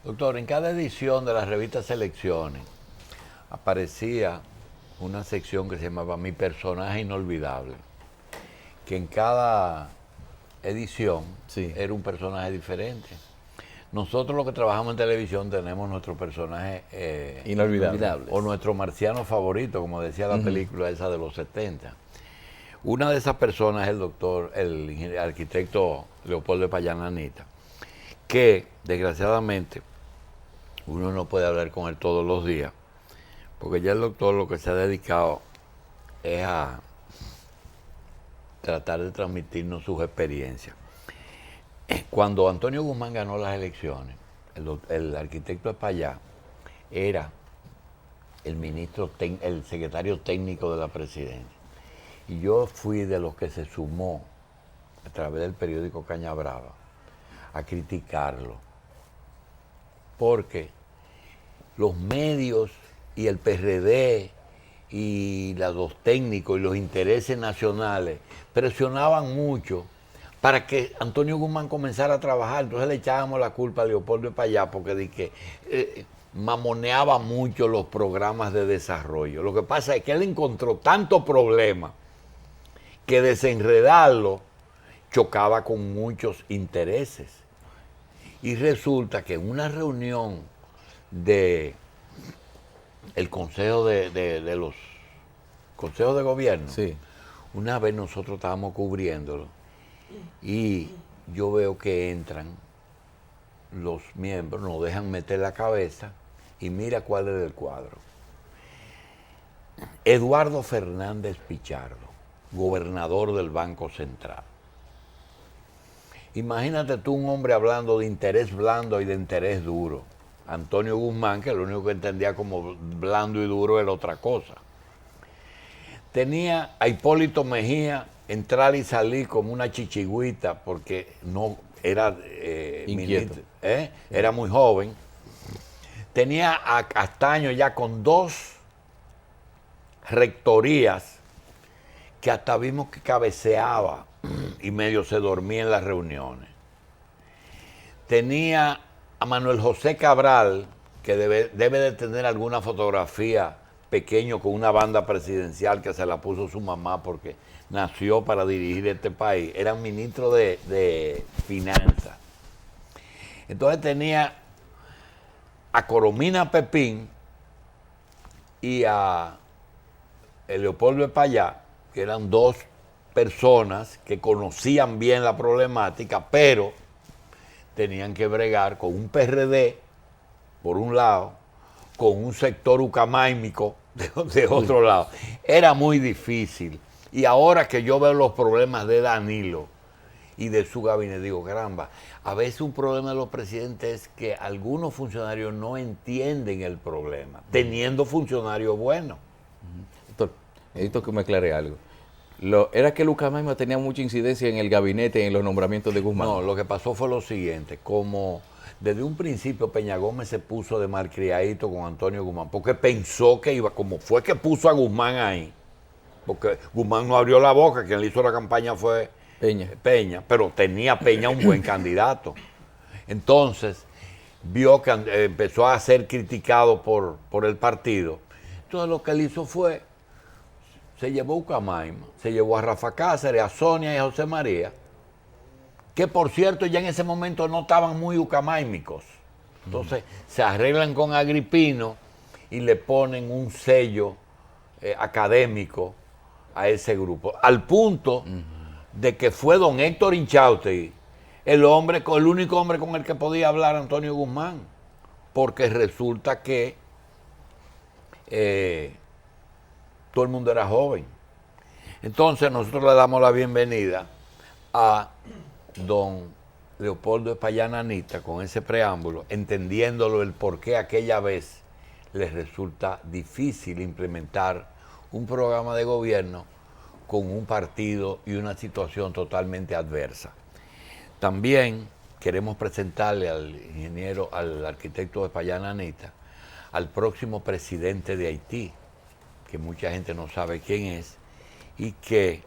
Doctor, en cada edición de la revista Selecciones aparecía una sección que se llamaba Mi personaje inolvidable, que en cada edición Sí. era un personaje diferente. Nosotros los que trabajamos en televisión tenemos nuestro personaje Inolvidable. o nuestro marciano favorito, como decía la película esa de los 70. Una de esas personas es el doctor, el arquitecto Leopoldo de Payananita, que desgraciadamente uno no puede hablar con él todos los días, porque ya el doctor lo que se ha dedicado es a tratar de transmitirnos sus experiencias. Cuando Antonio Guzmán ganó las elecciones, el arquitecto de Payá era el secretario técnico de la presidencia. Y yo fui de los que se sumó a través del periódico Caña Brava a criticarlo, porque los medios y el PRD y los técnicos y los intereses nacionales presionaban mucho para que Antonio Guzmán comenzara a trabajar. Entonces le echábamos la culpa a Leopoldo de Payá porque mamoneaba mucho los programas de desarrollo. Lo que pasa es que él encontró tantos problemas que desenredarlo chocaba con muchos intereses. Y resulta que en una reunión de el Consejo de los Consejos de Gobierno, Sí. una vez nosotros estábamos cubriéndolo y yo veo que entran los miembros, nos dejan meter la cabeza y mira cuál es el cuadro. Eduardo Fernández Pichardo, gobernador del Banco Central. Imagínate tú un hombre hablando de interés blando y de interés duro. Antonio Guzmán, que lo único que entendía como blando y duro era otra cosa. Tenía a Hipólito Mejía entrar y salir como una chichigüita porque no era Inquieto. era muy joven. Tenía a Castaño ya con 2 rectorías que hasta vimos que cabeceaba y medio se dormía en las reuniones. Tenía a Manuel José Cabral, que debe de tener alguna fotografía pequeño con una banda presidencial que se la puso su mamá porque nació para dirigir este país. Era ministro de Finanzas. Entonces tenía a Coromina Pepín y a Leopoldo de Payá, que eran 2 personas que conocían bien la problemática, pero tenían que bregar con un PRD, por un lado, con un sector ucamáimico de otro lado. Era muy difícil. Y ahora que yo veo los problemas de Danilo y de su gabinete, digo, caramba, a veces un problema de los presidentes es que algunos funcionarios no entienden el problema, teniendo funcionarios buenos. Doctor, necesito que me aclare algo. Era que Lucas Maima tenía mucha incidencia en el gabinete, en los nombramientos de Guzmán. No, lo que pasó fue lo siguiente, como desde un principio Peña Gómez se puso de malcriadito con Antonio Guzmán, porque pensó que iba, como fue que puso a Guzmán ahí, porque Guzmán no abrió la boca, quien le hizo la campaña fue Peña. pero tenía Peña un buen candidato. Entonces, vio que empezó a ser criticado por el partido. Entonces lo que él hizo fue, se llevó a Ucamaima, se llevó a Rafa Cáceres, a Sonia y a José María, que por cierto ya en ese momento no estaban muy ucamáimicos. Entonces se arreglan con Agripino y le ponen un sello académico a ese grupo, al punto de que fue don Héctor Inchausti el único hombre con el que podía hablar Antonio Guzmán, porque resulta que todo el mundo era joven. Entonces nosotros le damos la bienvenida a don Leopoldo de Payananita con ese preámbulo, entendiéndolo el por qué aquella vez les resulta difícil implementar un programa de gobierno con un partido y una situación totalmente adversa. También queremos presentarle al arquitecto de Payananita, al próximo presidente de Haití, que mucha gente no sabe quién es, y que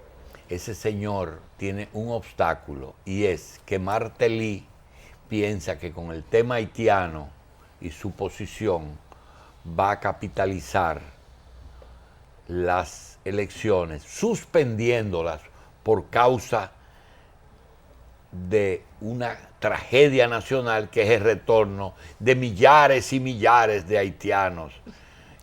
ese señor tiene un obstáculo, y es que Martelly piensa que con el tema haitiano y su posición va a capitalizar las elecciones, suspendiéndolas por causa de una tragedia nacional que es el retorno de millares y millares de haitianos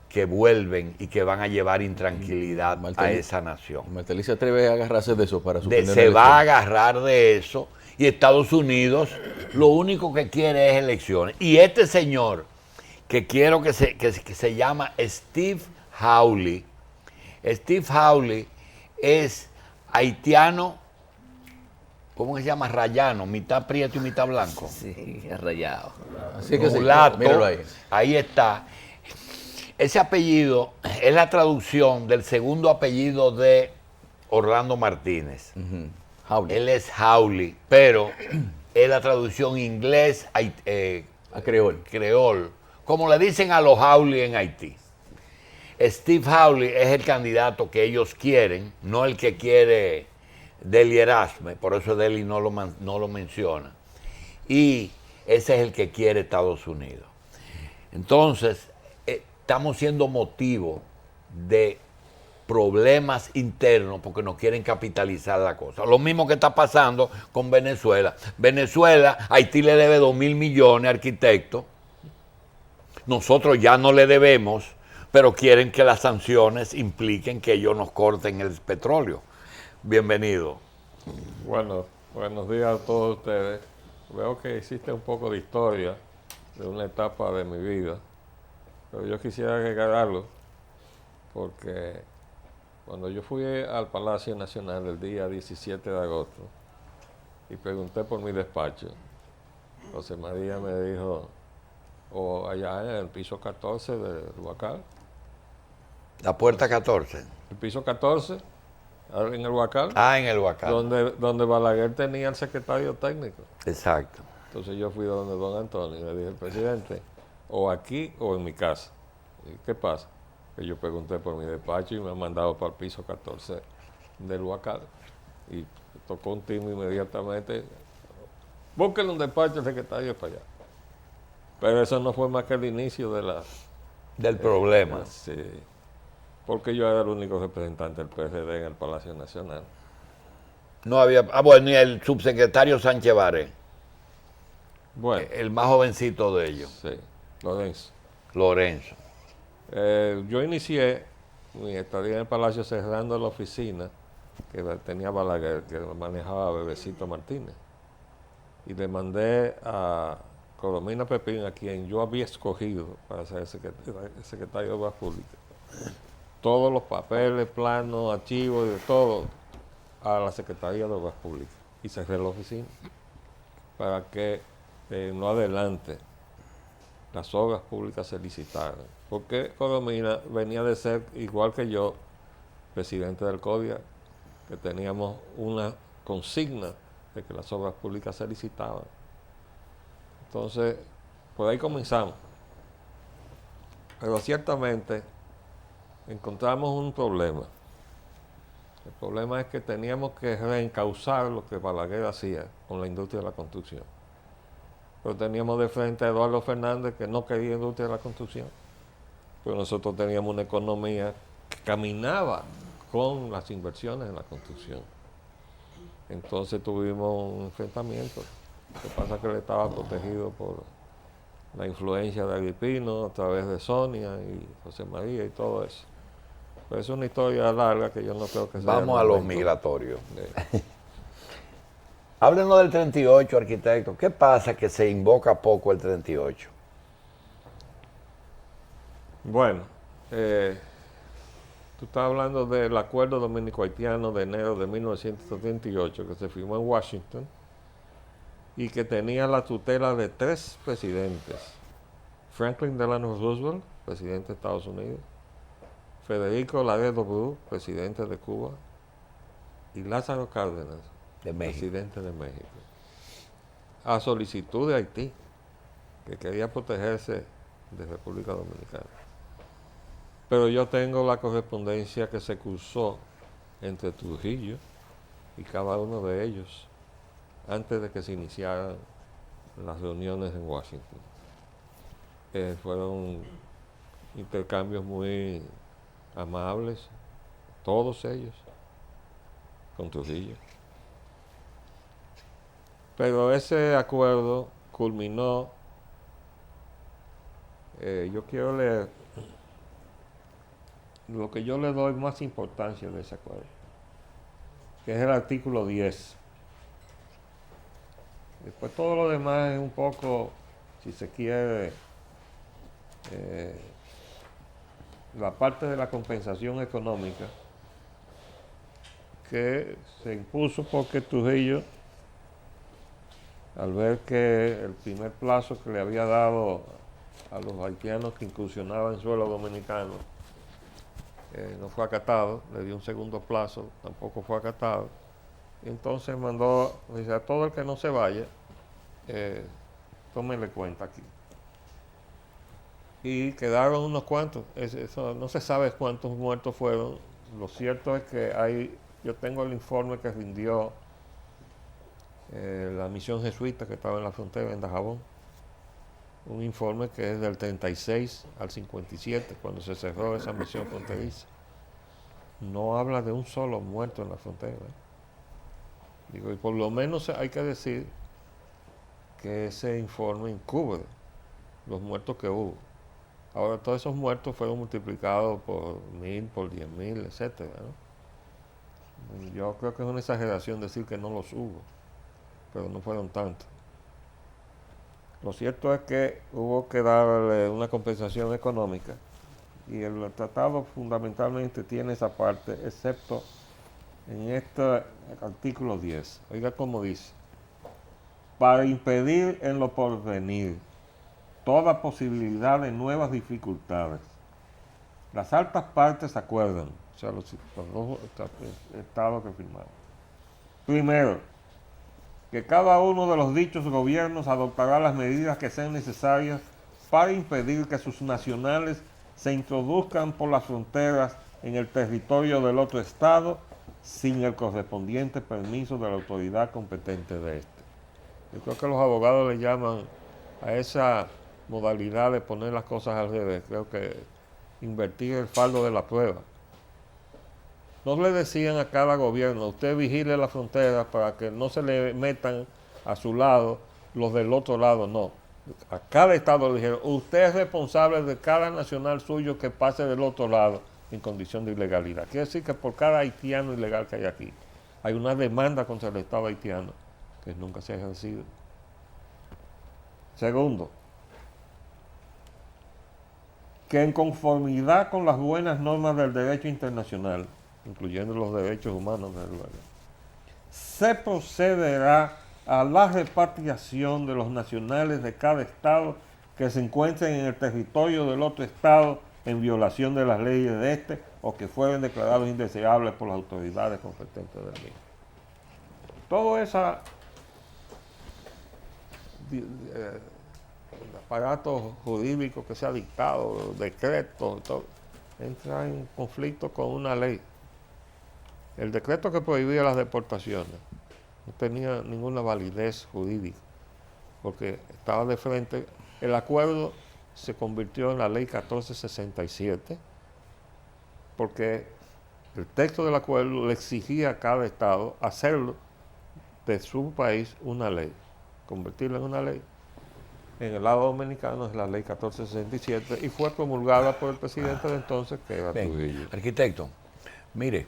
que vuelven y que van a llevar intranquilidad a esa nación. Martelly se atreve a agarrarse de eso para suspender Se va a elecciones. agarrar de eso y Estados Unidos lo único que quiere es elecciones. Y este señor, que quiero que se llama Steve Hawley es haitiano, ¿cómo se llama? Rayano, mitad prieto y mitad blanco. Sí, rayado. Así que sí, Mulato, míralo ahí. ahí está. Ese apellido es la traducción del segundo apellido de Orlando Martínez. Hawley. Él es Hawley, pero es la traducción inglés A creol. creol, como le dicen a los Hawley en Haití. Steve Hawley es el candidato que ellos quieren, no el que quiere Deli Erasme, por eso Deli no lo menciona. Y ese es el que quiere Estados Unidos. Entonces, estamos siendo motivo de problemas internos porque no quieren capitalizar la cosa. Lo mismo que está pasando con Venezuela. Venezuela, Haití le debe 2.000 millones, arquitecto. Nosotros ya no le debemos, pero quieren que las sanciones impliquen que ellos nos corten el petróleo. Bienvenido. Bueno, buenos días a todos ustedes. Veo que existe un poco de historia de una etapa de mi vida, pero yo quisiera agregar algo, porque cuando yo fui al Palacio Nacional el día 17 de agosto y pregunté por mi despacho, José María me dijo, o allá en el piso 14 del Huacal, La puerta 14. el piso 14, en el Huacal, En el Huacal. donde Balaguer tenía el secretario técnico. Exacto. Entonces yo fui donde don Antonio y le dije, presidente, o aquí o en mi casa. ¿Y qué pasa? Que yo pregunté por mi despacho y me han mandado para el piso 14 del Huacal. Y tocó un timbre inmediatamente. Búsquenle un despacho al secretario para allá. Pero eso no fue más que el inicio de la... Del problema. Sí, porque yo era el único representante del PRD en el Palacio Nacional. No había. Bueno, y el subsecretario Sánchez Baré, Bueno, el más jovencito de ellos, sí, Lorenzo. Lorenzo. Yo inicié mi estadía en el Palacio cerrando la oficina que tenía Balaguer, que manejaba Bebecito Martínez. Y le mandé a Colomina Pepín, a quien yo había escogido para ser secretario de Obras Públicas, todos los papeles, planos, archivos, de todo, a la Secretaría de Obras Públicas. Y cerré la oficina para que no adelante las obras públicas se licitaran. Porque Colomina venía de ser, igual que yo, presidente del CODIA, que teníamos una consigna de que las obras públicas se licitaban. Entonces, por ahí comenzamos. Pero ciertamente encontramos un problema. El problema es que teníamos que reencauzar lo que Balaguer hacía con la industria de la construcción. Pero teníamos de frente a Eduardo Fernández, que no quería industria de la construcción. Pero nosotros teníamos una economía que caminaba con las inversiones en la construcción. Entonces tuvimos un enfrentamiento. Lo que pasa es que él estaba protegido por la influencia de Agripino a través de Sonia y José María y todo eso. Pero es una historia larga que yo no creo que sea... Vamos a los migratorios. Háblenos del 38, arquitecto. ¿Qué pasa que se invoca poco el 38? Bueno, tú estás hablando del acuerdo dominico-haitiano de enero de 1978 que se firmó en Washington y que tenía la tutela de 3 presidentes. Franklin Delano Roosevelt, presidente de Estados Unidos, Federico Laredo Bru, presidente de Cuba, y Lázaro Cárdenas, De México. presidente de México, a solicitud de Haití, que quería protegerse de República Dominicana. Pero yo tengo la correspondencia que se cursó entre Trujillo y cada uno de ellos antes de que se iniciaran las reuniones en Washington. fueron intercambios muy amables, todos ellos, con Trujillo. Pero ese acuerdo culminó, yo quiero leer lo que yo le doy más importancia de ese acuerdo, que es el artículo 10. Después todo lo demás es un poco, si se quiere, la parte de la compensación económica que se impuso porque Trujillo, al ver que el primer plazo que le había dado a los haitianos que incursionaban en suelo dominicano no fue acatado, le dio un segundo plazo, tampoco fue acatado. Y entonces mandó, dice, a todo el que no se vaya, tómenle cuenta aquí. Y quedaron unos cuantos, eso, no se sabe cuántos muertos fueron. Lo cierto es que yo tengo el informe que rindió la misión jesuita que estaba en la frontera, en Dajabón. Un informe que es del 36 al 57, cuando se cerró esa misión fronteriza. No habla de un solo muerto en la frontera. Digo, y por lo menos hay que decir que ese informe encubre los muertos que hubo. Ahora, todos esos muertos fueron multiplicados por 1000, por 10.000, etc. ¿no? Yo creo que es una exageración decir que no los hubo, pero no fueron tantos. Lo cierto es que hubo que darle una compensación económica y el tratado fundamentalmente tiene esa parte, excepto en este artículo 10. Oiga cómo dice: para impedir en lo porvenir toda posibilidad de nuevas dificultades, las altas partes acuerdan, o sea, los dos estados que firmaron. Primero, que cada uno de los dichos gobiernos adoptará las medidas que sean necesarias para impedir que sus nacionales se introduzcan por las fronteras en el territorio del otro estado sin el correspondiente permiso de la autoridad competente de este. Yo creo que los abogados le llaman a esa modalidad de poner las cosas al revés, creo que invertir el fardo de la prueba. No le decían a cada gobierno, usted vigile la frontera para que no se le metan a su lado los del otro lado, no. A cada estado le dijeron, usted es responsable de cada nacional suyo que pase del otro lado en condición de ilegalidad. Quiere decir que por cada haitiano ilegal que hay aquí, hay una demanda contra el Estado haitiano que nunca se ha ejercido. Segundo, que en conformidad con las buenas normas del derecho internacional, incluyendo los derechos humanos, se procederá a la repatriación de los nacionales de cada estado que se encuentren en el territorio del otro estado en violación de las leyes de este o que fueron declarados indeseables por las autoridades competentes del mismo. Todo ese aparato jurídico que se ha dictado, decretos, todo, entra en conflicto con una ley. El decreto que prohibía las deportaciones no tenía ninguna validez jurídica, porque estaba de frente. El acuerdo se convirtió en la ley 1467, porque el texto del acuerdo le exigía a cada estado hacerlo de su país una ley, convertirlo en una ley. En el lado dominicano es la ley 1467 y fue promulgada por el presidente de entonces, que era Trujillo. Arquitecto, mire,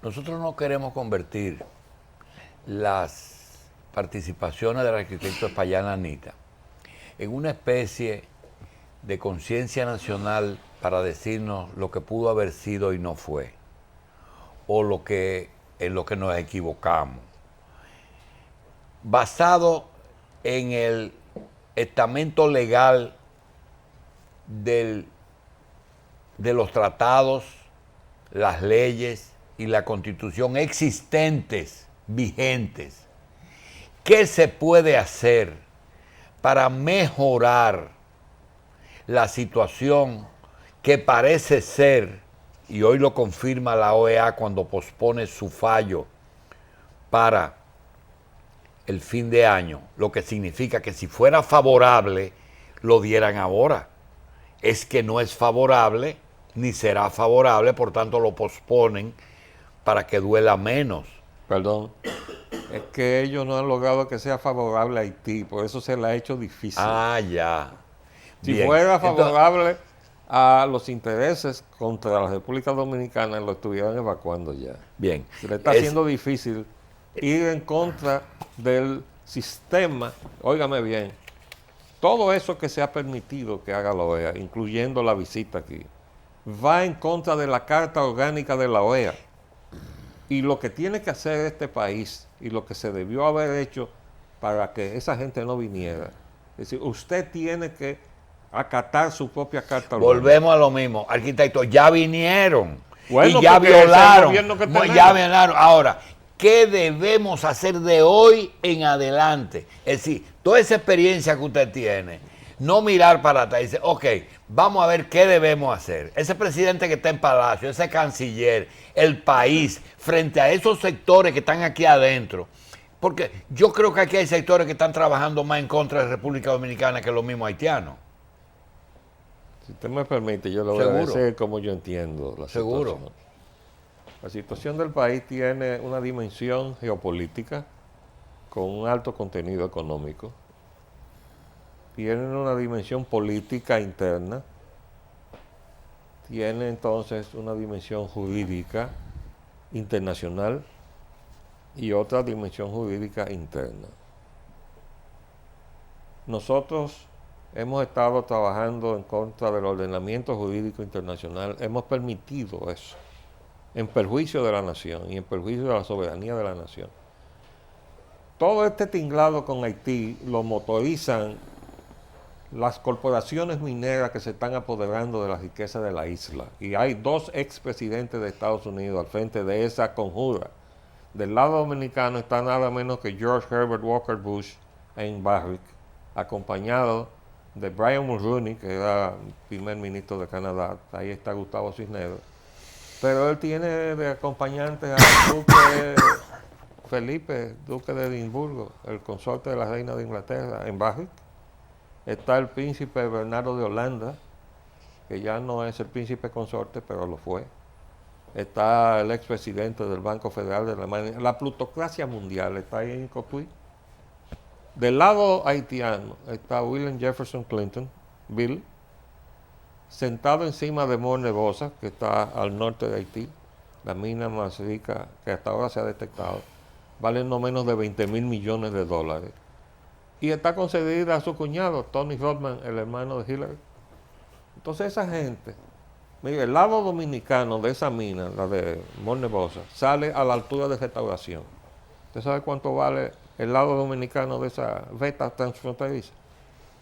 nosotros no queremos convertir las participaciones del arquitecto Espaillán Anita en una especie de conciencia nacional para decirnos lo que pudo haber sido y no fue, o en lo que nos equivocamos. Basado en el estamento legal de los tratados, las leyes y la constitución existentes, vigentes. ¿Qué se puede hacer para mejorar la situación que parece ser, y hoy lo confirma la OEA cuando pospone su fallo para el fin de año, lo que significa que si fuera favorable, lo dieran ahora? es que no es favorable, ni será favorable, por tanto lo posponen para que duela menos. Perdón. Es que ellos no han logrado que sea favorable a Haití, por eso se le ha hecho difícil. Ah, ya. Si Bien. fuera Entonces, favorable a los intereses contra la República Dominicana, lo estuvieran evacuando ya. bien. Se le está haciendo difícil ir en contra del sistema. Óigame bien, todo eso que se ha permitido que haga la OEA, incluyendo la visita aquí, va en contra de la Carta Orgánica de la OEA. Y lo que tiene que hacer este país y lo que se debió haber hecho para que esa gente no viniera, es decir, usted tiene que acatar su propia Carta Orgánica. Volvemos a lo mismo, arquitectos, ya vinieron Bueno, y ya porque ese es el violaron. gobierno que tenemos. Ya violaron. Ahora, ¿qué debemos hacer de hoy en adelante? Es decir, toda esa experiencia que usted tiene, no mirar para atrás y decir, ok, vamos a ver qué debemos hacer. Ese presidente que está en Palacio, ese canciller, el país, frente a esos sectores que están aquí adentro. Porque yo creo que aquí hay sectores que están trabajando más en contra de República Dominicana que los mismos haitianos. Si usted me permite, yo le voy a decir cómo yo entiendo la Seguro. situación. La situación del país tiene una dimensión geopolítica con un alto contenido económico. Tiene una dimensión política interna. Tiene entonces una dimensión jurídica internacional y otra dimensión jurídica interna. Nosotros hemos estado trabajando en contra del ordenamiento jurídico internacional, hemos permitido eso, en perjuicio de la nación y en perjuicio de la soberanía de la nación. Todo este tinglado con Haití lo motorizan las corporaciones mineras que se están apoderando de la riqueza de la isla. Y hay dos expresidentes de Estados Unidos al frente de esa conjura. Del lado dominicano está nada menos que George Herbert Walker Bush en Barrick, acompañado de Brian Mulroney, que era primer ministro de Canadá. Ahí está Gustavo Cisneros. Pero él tiene de acompañante al duque Felipe, duque de Edimburgo, el consorte de la reina de Inglaterra, en Barrick. Está el príncipe Bernardo de Holanda, que ya no es el príncipe consorte, pero lo fue. Está el expresidente del Banco Federal de Alemania. La plutocracia mundial está ahí en Cotuí. Del lado haitiano está William Jefferson Clinton, Bill, sentado encima de Morne Bosa, que está al norte de Haití, la mina más rica que hasta ahora se ha detectado. Vale no menos de 20,000 millones de dólares. Y está concedida a su cuñado, Tony Rodman, el hermano de Hillary. Entonces esa gente, mire, el lado dominicano de esa mina, la de Morne Bosa, sale a la altura de Restauración. ¿Usted sabe cuánto vale el lado dominicano de esa veta transfronteriza?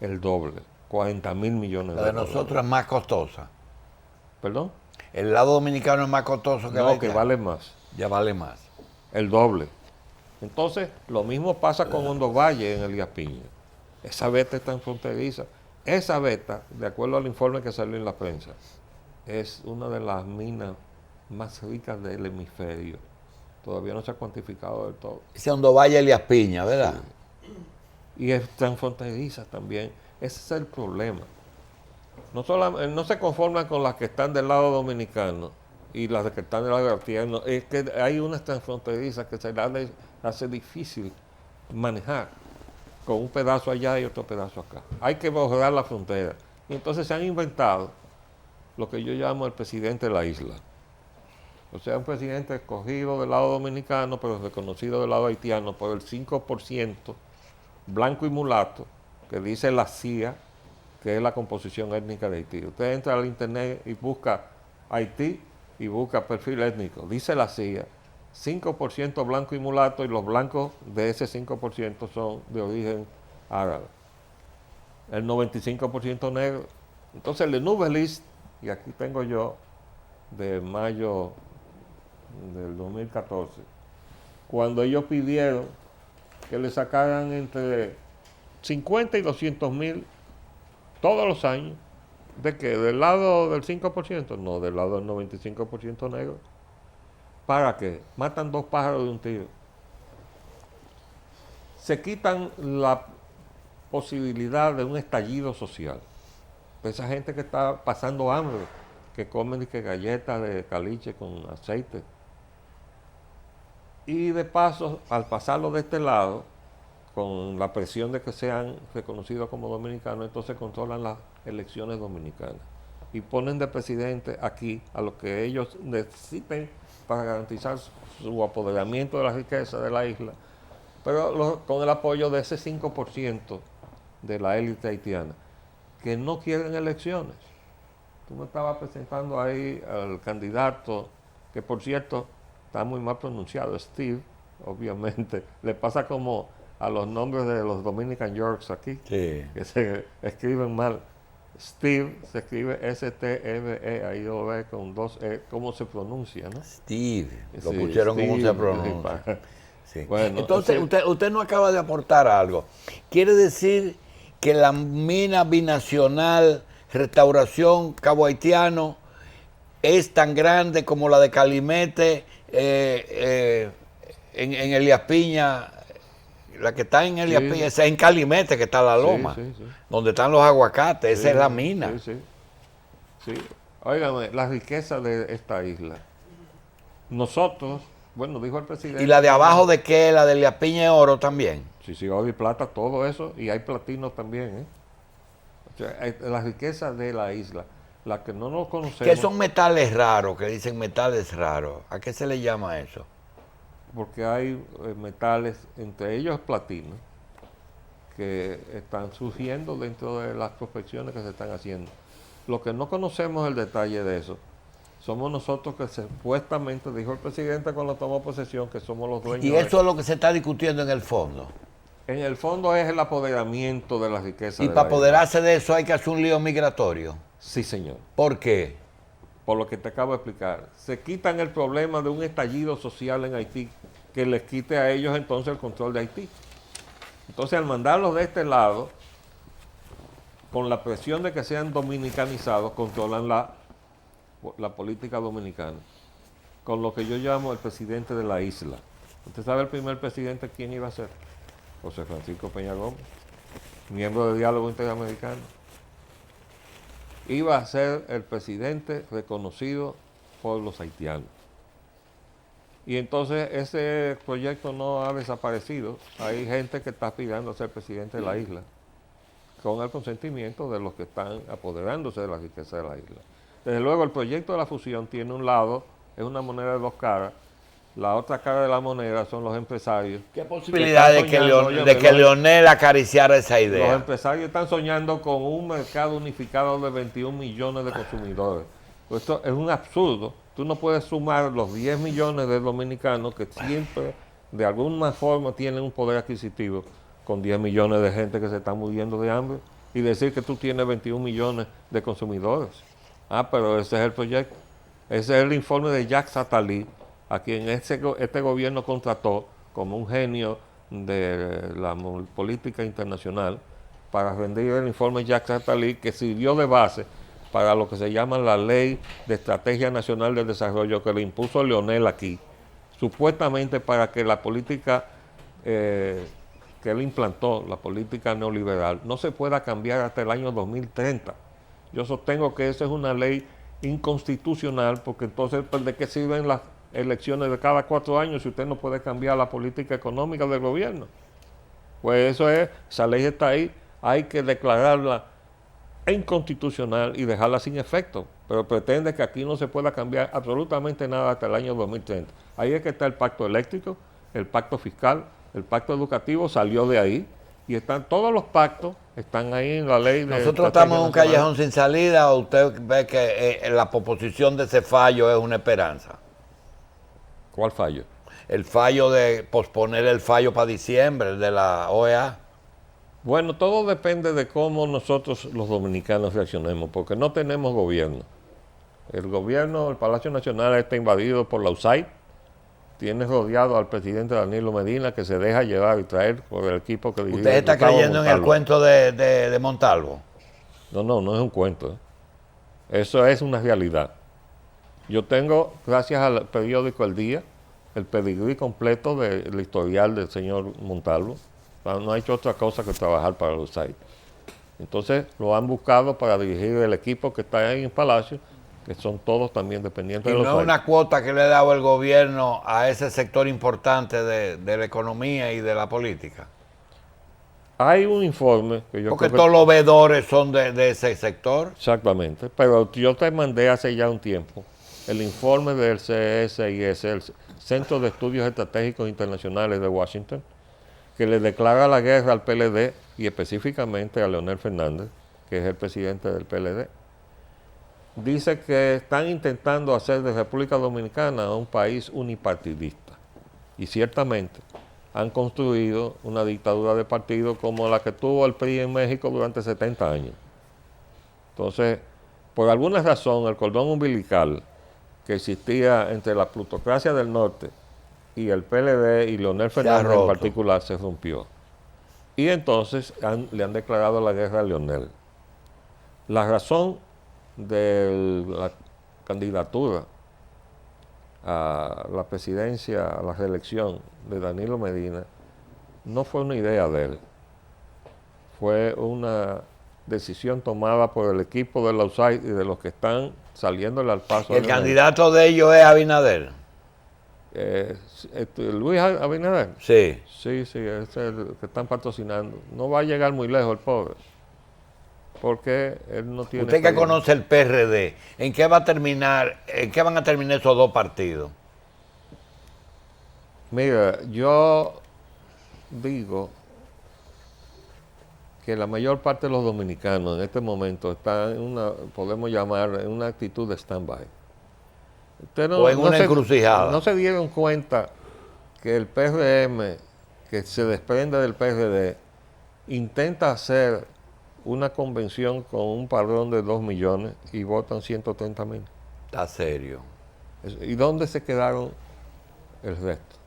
El doble, 40,000 millones de La de dólares. nosotros es más costosa. ¿Perdón? El lado dominicano es más costoso que la No, que haitiana. vale más, Ya vale más. el doble. Entonces, lo mismo pasa con Hondo Valle en Elías Piña. Esa veta es tan fronteriza. Esa veta, de acuerdo al informe que salió en la prensa, es una de las minas más ricas del hemisferio. Todavía no se ha cuantificado del todo. Ese Hondo Valle Elías Piña, ¿verdad? Y es tan fronteriza también. Ese es el problema. No se conforman con las que están del lado dominicano y las que están del lado haitiano. Es que hay unas transfronterizas que se les hace difícil manejar, con un pedazo allá y otro pedazo acá. Hay que borrar la frontera. Y entonces se han inventado lo que yo llamo el presidente de la isla. O sea, un presidente escogido del lado dominicano, pero reconocido del lado haitiano por el 5% blanco y mulato, que dice la CIA, que es la composición étnica de Haití. Usted entra al internet y busca Haití y busca perfil étnico. Dice la CIA, 5% blanco y mulato, y los blancos de ese 5% son de origen árabe. El 95% negro. Entonces el Nouveau List, y aquí tengo yo, de mayo del 2014, cuando ellos pidieron que le sacaran entre 50 y 200,000 todos los años. ¿De qué? ¿Del lado del 5%? No, del lado del 95% negro. ¿Para qué? Matan dos pájaros de un tiro. Se quitan la posibilidad de un estallido social. esa gente que está pasando hambre, que comen que galletas de caliche con aceite. Y de paso, al pasarlo de este lado, con la presión de que sean reconocidos como dominicanos, entonces controlan las elecciones dominicanas y ponen de presidente aquí a lo que ellos necesiten para garantizar su apoderamiento de la riqueza de la isla, pero con el apoyo de ese 5% de la élite haitiana, que no quieren elecciones. Tú me estabas presentando ahí al candidato, que por cierto está muy mal pronunciado, Steve, obviamente. Le pasa como a los nombres de los Dominican Yorks aquí, Sí. que se escriben mal. Steve se escribe S-T-E-V-E, ahí lo ve con 2 E, ¿cómo se pronuncia, no? Steve, lo Sí, pusieron como Steve, se pronuncia. Sí. Bueno, Entonces, ese- usted no acaba de aportar algo. Quiere decir que la mina binacional Restauración Cabo Haitiano es tan grande como la de Calimete en Elías Piña, la que está en Elías Sí. Piña, esa es en Calimete que está la Sí, loma, sí, sí. donde están los aguacates, esa Sí, es la mina. Sí, sí. Sí. Óigame, la riqueza de esta isla. Nosotros, bueno, dijo el presidente. Y la de abajo de qué, la de Elías Piña es oro también. Sí, sí, oro y plata, todo eso, y hay platino también, ¿eh? O sea, la riqueza de la isla, la que no nos conocemos. ¿Qué son metales raros? Que dicen metales raros. ¿A qué se le llama eso? Porque hay metales, entre ellos platino, que están surgiendo dentro de las prospecciones que se están haciendo. Lo que no conocemos el detalle de eso, somos nosotros que supuestamente, dijo el presidente cuando tomó posesión, que somos los dueños Y de eso es lo que se está discutiendo en el fondo. En el fondo es el apoderamiento de la riqueza. Y de para la isla. apoderarse de eso hay que hacer un lío migratorio. Sí, señor. ¿Por qué? Por lo que te acabo de explicar. Se quitan el problema de un estallido social en Haití que les quite a ellos entonces el control de Haití. Entonces, al mandarlos de este lado, con la presión de que sean dominicanizados, controlan la política dominicana. Con lo que yo llamo el presidente de la isla. ¿Usted sabe el primer presidente quién iba a ser? José Francisco Peña Gómez, miembro de Diálogo Interamericano. Iba a ser el presidente reconocido por los haitianos. Y entonces ese proyecto no ha desaparecido. Hay gente que está aspirando a ser presidente de la isla, con el consentimiento de los que están apoderándose de la riqueza de la isla. Desde luego, el proyecto de la fusión tiene un lado, es una moneda de dos caras. La otra cara de la moneda son los empresarios. ¿Qué posibilidad de que, soñando, de que los- Leonel acariciara esa Los idea? empresarios están soñando con un mercado unificado de 21 millones de consumidores. Pues esto es un absurdo. Tú no puedes sumar los 10 millones de dominicanos que siempre, de alguna forma, tienen un poder adquisitivo con 10 millones de gente que se están muriendo de hambre y decir que tú tienes 21 millones de consumidores. Ah, pero ese es el proyecto. Ese es el informe de Jacques Attali, a quien este gobierno contrató como un genio de la política internacional para rendir el informe Jacques Attali, que sirvió de base para lo que se llama la Ley de Estrategia Nacional del Desarrollo que le impuso Leonel aquí, supuestamente para que la política que él implantó, la política neoliberal, no se pueda cambiar hasta el año 2030. Yo sostengo que esa es una ley inconstitucional, porque entonces, pues, ¿de qué sirven las elecciones de cada 4 años si usted no puede cambiar la política económica del gobierno? Pues eso es, esa ley está ahí, hay que declararla inconstitucional y dejarla sin efecto, pero pretende que aquí no se pueda cambiar absolutamente nada hasta el año 2030. Ahí es que está el pacto eléctrico, el pacto fiscal, el pacto educativo salió de ahí, y están todos los pactos, están ahí en la ley de... Nosotros Estrategia estamos en un Nacional. callejón sin salida, o usted ve que la proposición de ese fallo es una esperanza. ¿Cuál fallo? El fallo de posponer el fallo para diciembre de la OEA. Bueno, todo depende de cómo nosotros los dominicanos reaccionemos, porque no tenemos gobierno. El gobierno, el Palacio Nacional está invadido por la USAID, tiene rodeado al presidente Danilo Medina, que se deja llevar y traer por el equipo que dirige ¿Usted está Gustavo creyendo en el Montalvo. cuento de Montalvo? No, no es un cuento. Eso es una realidad. Yo tengo, gracias al periódico El Día, el pedigrí completo del historial del señor Montalvo. No ha hecho otra cosa que trabajar para los USAID. Entonces lo han buscado para dirigir el equipo que está ahí en Palacio, que son todos también dependientes Y de los no es países. una cuota que le ha dado el gobierno a ese sector importante de la economía y de la política. Hay un informe que yo Porque creo que... todos los veedores son de ese sector. Exactamente, pero yo te mandé hace ya un tiempo el informe del CSIS, el Centro de Estudios Estratégicos Internacionales de Washington, que le declara la guerra al PLD y específicamente a Leonel Fernández, que es el presidente del PLD. Dice que están intentando hacer de República Dominicana un país unipartidista. Y ciertamente han construido una dictadura de partido como la que tuvo el PRI en México durante 70 años. Entonces, por alguna razón, el cordón umbilical que existía entre la plutocracia del norte y el PLD y Leonel Fernández en particular se rompió. Y entonces le han declarado la guerra a Leonel. La razón de la candidatura a la presidencia, a la reelección de Danilo Medina, no fue una idea de él. Fue una decisión tomada por el equipo de la USAID y de los que están saliéndole al paso. ¿El candidato de ellos es Abinader? Luis Abinader. Sí. Sí, es el que están patrocinando. No va a llegar muy lejos el pobre, porque él no tiene... Usted que conoce el PRD, ¿en qué va a terminar, en qué van a terminar esos dos partidos? Mira, yo digo que la mayor parte de los dominicanos en este momento están en una, podemos llamar, en una actitud de stand-by. O en una encrucijada. No se dieron cuenta que el PRM, que se desprende del PRD, intenta hacer una convención con un padrón de 2 millones y votan 130,000. Está serio. ¿Y dónde se quedaron el resto?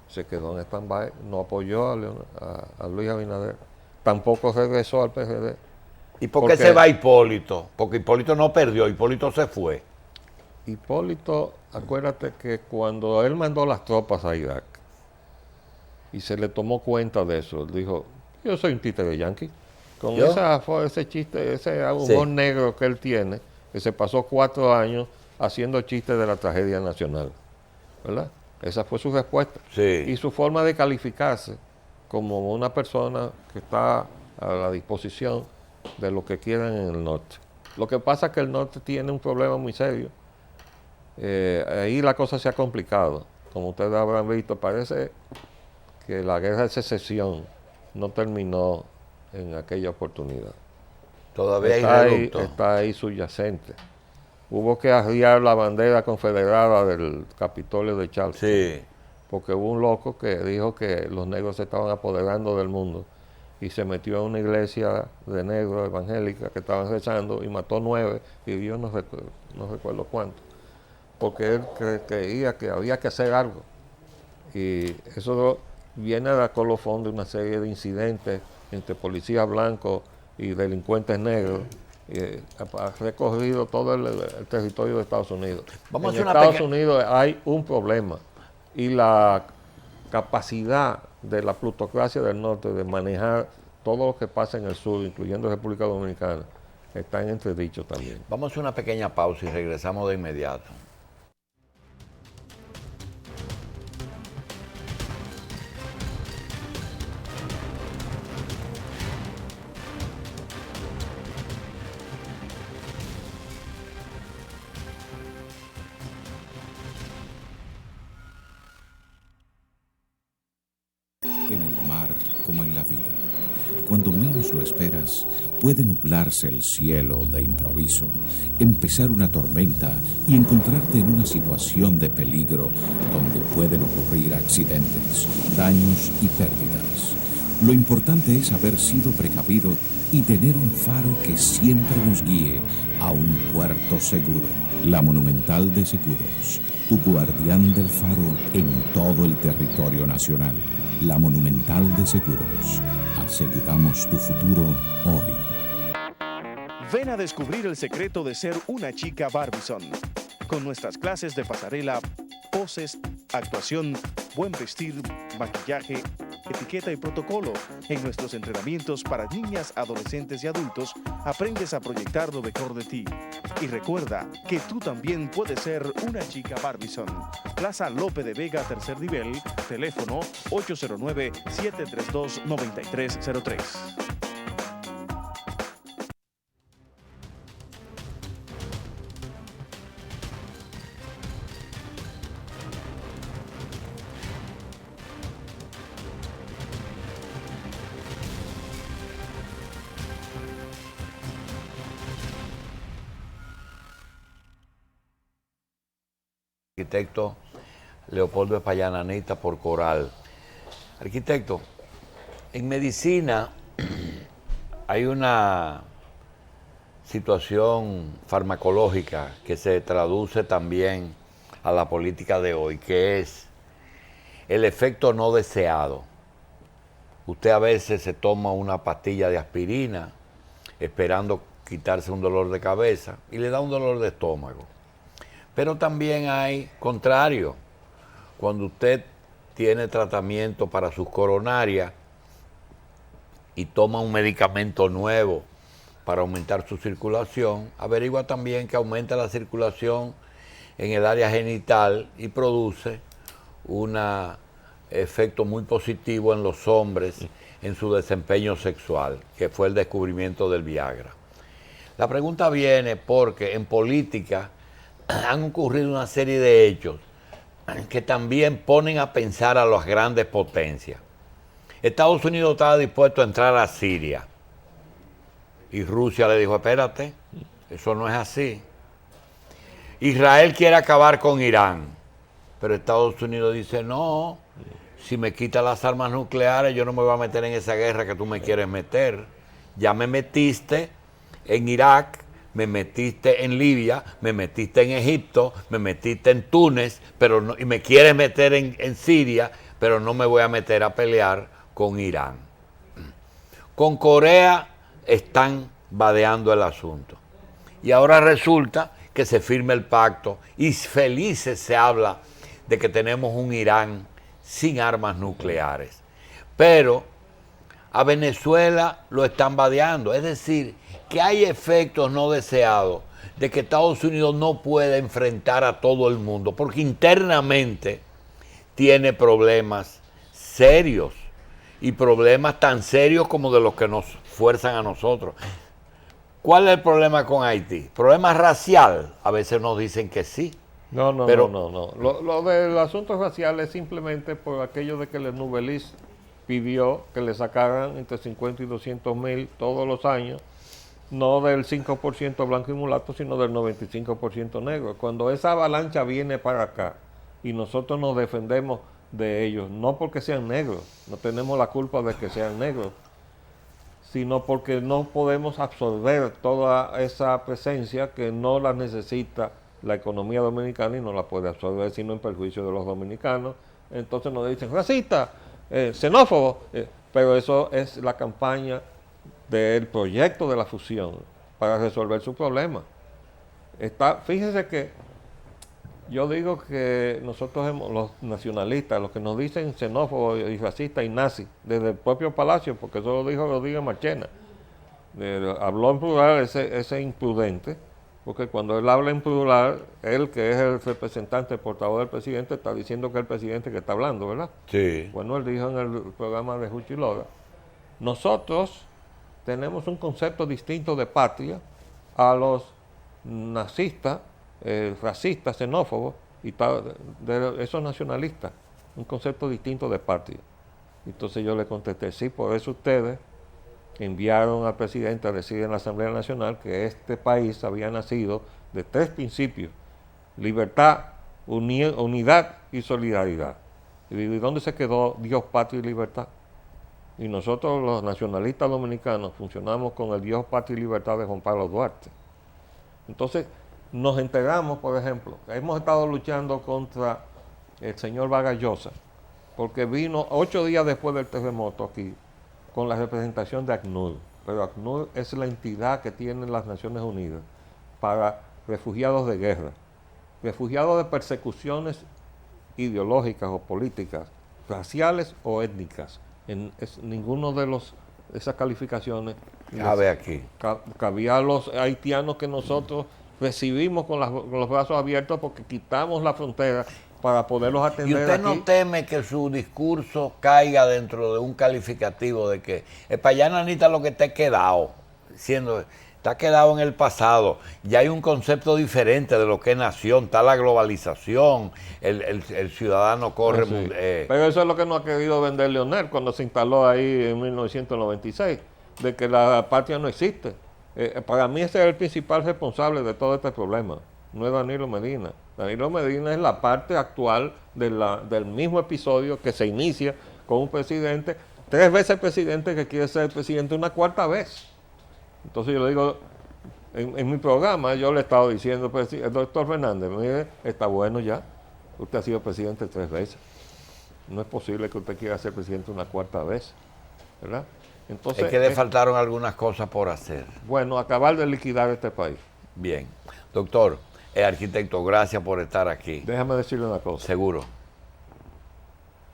Se quedó en stand-by, no apoyó a Luis Abinader, tampoco regresó al PRD. ¿Y por qué se va Hipólito? Porque Hipólito no perdió, Hipólito se fue. Hipólito, acuérdate que cuando él mandó las tropas a Irak y se le tomó cuenta de eso, él dijo, yo soy un títere yanqui. Con ese chiste, ese humor negro que él tiene, que se pasó 4 años haciendo chistes de la tragedia nacional, ¿verdad? Esa fue su respuesta. Sí. Y su forma de calificarse como una persona que está a la disposición de lo que quieran en el norte. Lo que pasa es que el norte tiene un problema muy serio. Ahí la cosa se ha complicado. Como ustedes habrán visto, parece que la guerra de secesión no terminó en aquella oportunidad. Todavía hay reducto. Está ahí subyacente. Hubo que arriar la bandera confederada del Capitolio de Charleston. Sí. Porque hubo un loco que dijo que los negros se estaban apoderando del mundo y se metió en una iglesia de negros evangélica que estaban rezando y mató 9 y Dios no recuerdo cuánto. Porque él creía que había que hacer algo. Y eso viene a dar colofón de una serie de incidentes entre policías blancos y delincuentes negros. Ha recorrido todo el territorio de Estados Unidos. En Estados Unidos hay un problema y la capacidad de la plutocracia del norte de manejar todo lo que pasa en el sur, incluyendo República Dominicana, está en entredicho también. Vamos a hacer una pequeña pausa y regresamos de inmediato. En el mar como en la vida, cuando menos lo esperas, puede nublarse el cielo de improviso, empezar una tormenta y encontrarte en una situación de peligro donde pueden ocurrir accidentes, daños y pérdidas. Lo importante es haber sido precavido y tener un faro que siempre nos guíe a un puerto seguro. La Monumental de Seguros, tu guardián del faro en todo el territorio nacional. La Monumental de Seguros. Aseguramos tu futuro hoy. Ven a descubrir el secreto de ser una chica Barbizon. Con nuestras clases de pasarela, poses, actuación, buen vestir, maquillaje etiqueta y protocolo. En nuestros entrenamientos para niñas, adolescentes y adultos, aprendes a proyectar lo mejor de ti. Y recuerda que tú también puedes ser una chica Barbizon. Plaza Lope de Vega, tercer nivel, teléfono 809-732-9303. Arquitecto Leopoldo Espaillat por Coral. Arquitecto, en medicina hay una situación farmacológica que se traduce también a la política de hoy, que es el efecto no deseado. Usted a veces se toma una pastilla de aspirina esperando quitarse un dolor de cabeza y le da un dolor de estómago. Pero también hay contrario. Cuando usted tiene tratamiento para sus coronarias y toma un medicamento nuevo para aumentar su circulación, averigua también que aumenta la circulación en el área genital y produce un efecto muy positivo en los hombres en su desempeño sexual, que fue el descubrimiento del Viagra. La pregunta viene porque en política han ocurrido una serie de hechos que también ponen a pensar a las grandes potencias. Estados Unidos estaba dispuesto a entrar a Siria y Rusia le dijo, espérate, eso no es así. Israel quiere acabar con Irán, pero Estados Unidos dice, no, si me quitas las armas nucleares yo no me voy a meter en esa guerra que tú me quieres meter. Ya me metiste en Irak, me metiste en Libia, me metiste en Egipto, me metiste en Túnez, pero no, y me quieres meter en Siria, pero no me voy a meter a pelear con Irán. Con Corea están vadeando el asunto. Y ahora resulta que se firma el pacto y felices se habla de que tenemos un Irán sin armas nucleares. Pero a Venezuela lo están vadeando, es decir, que hay efectos no deseados de que Estados Unidos no puede enfrentar a todo el mundo, porque internamente tiene problemas serios, y problemas tan serios como de los que nos fuerzan a nosotros. ¿Cuál es el problema con Haití? ¿Problema racial? A veces nos dicen que sí. No. Lo del asunto racial es simplemente por aquello de que el Nouvelliste pidió que le sacaran entre 50 y 200 mil todos los años, no del 5% blanco y mulato, sino del 95% negro. Cuando esa avalancha viene para acá y nosotros nos defendemos de ellos, no porque sean negros, no tenemos la culpa de que sean negros, sino porque no podemos absorber toda esa presencia que no la necesita la economía dominicana y no la puede absorber sino en perjuicio de los dominicanos. Entonces nos dicen racista, xenófobo, pero eso es la campaña del proyecto de la fusión para resolver su problema. Fíjense que yo digo que nosotros, los nacionalistas, los que nos dicen xenófobos y racistas y nazis, desde el propio Palacio, porque eso lo dijo Rodríguez Marchena, habló en plural ese imprudente, porque cuando él habla en plural, él que es el representante, el portavoz del presidente, está diciendo que es el presidente que está hablando, ¿verdad? Sí. Bueno, él dijo en el programa de Juchi Lora, nosotros tenemos un concepto distinto de patria a los nazistas, racistas, xenófobos y de esos nacionalistas, un concepto distinto de patria. Entonces yo le contesté, sí, por eso ustedes enviaron al presidente a decir en la Asamblea Nacional que este país había nacido de 3 principios: libertad, unidad y solidaridad. Y digo, ¿y dónde se quedó Dios, patria y libertad? Y nosotros los nacionalistas dominicanos funcionamos con el Dios, patria y libertad de Juan Pablo Duarte. Entonces nos enteramos, por ejemplo, hemos estado luchando contra el señor Vargas Llosa, porque vino 8 días después del terremoto aquí, con la representación de ACNUR. Pero ACNUR es la entidad que tienen las Naciones Unidas para refugiados de guerra, refugiados de persecuciones ideológicas o políticas, raciales o étnicas, ninguno de esas calificaciones Cabe aquí. cabía a los haitianos que nosotros recibimos con los brazos abiertos porque quitamos la frontera para poderlos ¿Y atender usted aquí. no teme que su discurso caiga dentro de un calificativo de que el payán Anita lo que está quedado, está quedado en el pasado? Ya hay un concepto diferente de lo que es nación, está la globalización, el ciudadano corre. Sí. Pero eso es lo que no ha querido vender Leonel cuando se instaló ahí en 1996, de que la patria no existe. Para mí ese es el principal responsable de todo este problema, no es Danilo Medina. Danilo Medina es la parte actual del mismo episodio que se inicia con un presidente, 3 veces presidente que quiere ser presidente una 4ª vez. Entonces yo le digo, en mi programa yo le he estado diciendo, el doctor Fernández, mire, está bueno ya, usted ha sido presidente 3 veces. No es posible que usted quiera ser presidente una 4ª vez, ¿verdad? Entonces, Es que le faltaron algunas cosas por hacer. bueno, acabar de liquidar este país. Bien. Doctor, arquitecto, gracias por estar aquí. Déjame decirle una cosa. Seguro.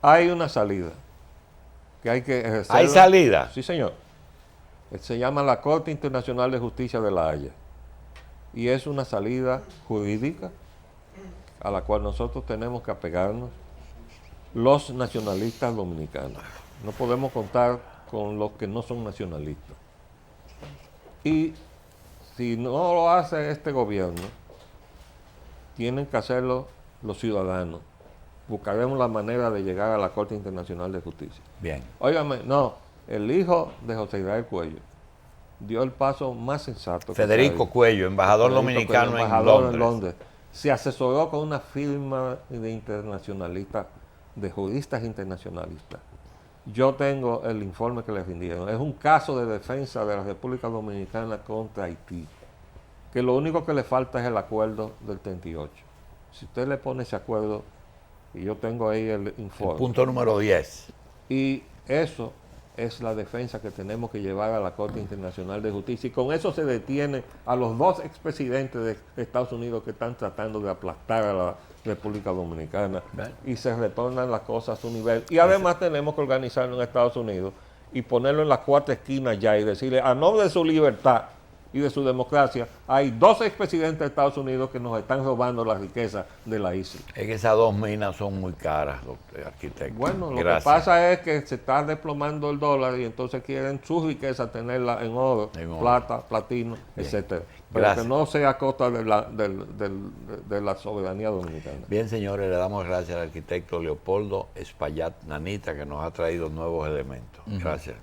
Hay una salida que hay que ejercer. ¿Hay salida? Sí, señor. Se llama la Corte Internacional de Justicia de La Haya. Y es una salida jurídica a la cual nosotros tenemos que apegarnos los nacionalistas dominicanos. No podemos contar con los que no son nacionalistas. Y si no lo hace este gobierno, tienen que hacerlo los ciudadanos. Buscaremos la manera de llegar a la Corte Internacional de Justicia. Bien. Óigame, no, el hijo de José Israel Cuello dio el paso más sensato. Federico Cuello, embajador dominicano en Londres. Se asesoró con una firma de internacionalistas, de juristas internacionalistas. Yo tengo el informe que le rindieron. Es un caso de defensa de la República Dominicana contra Haití, que lo único que le falta es el acuerdo del 38. Si usted le pone ese acuerdo, y yo tengo ahí el informe. Punto número 10. Y eso es la defensa que tenemos que llevar a la Corte Internacional de Justicia. Y con eso se detiene a los 2 expresidentes de Estados Unidos que están tratando de aplastar a la República Dominicana. Bien. Y se retornan las cosas a su nivel. Y además tenemos que organizarlo en Estados Unidos y ponerlo en las 4 esquinas ya y decirle, a nombre de su libertad y de su democracia, hay 2 expresidentes de Estados Unidos que nos están robando la riqueza de la isla. Es que esas 2 minas son muy caras, doctor, arquitecto. Bueno, lo Gracias. que pasa es que se está desplomando el dólar y entonces quieren su riqueza tenerla en oro, plata, platino, etcétera. Pero Gracias. que no sea a costa de la soberanía dominicana. Bien, señores, le damos gracias al arquitecto Leopoldo Espaillat Nanita, que nos ha traído nuevos elementos. Gracias.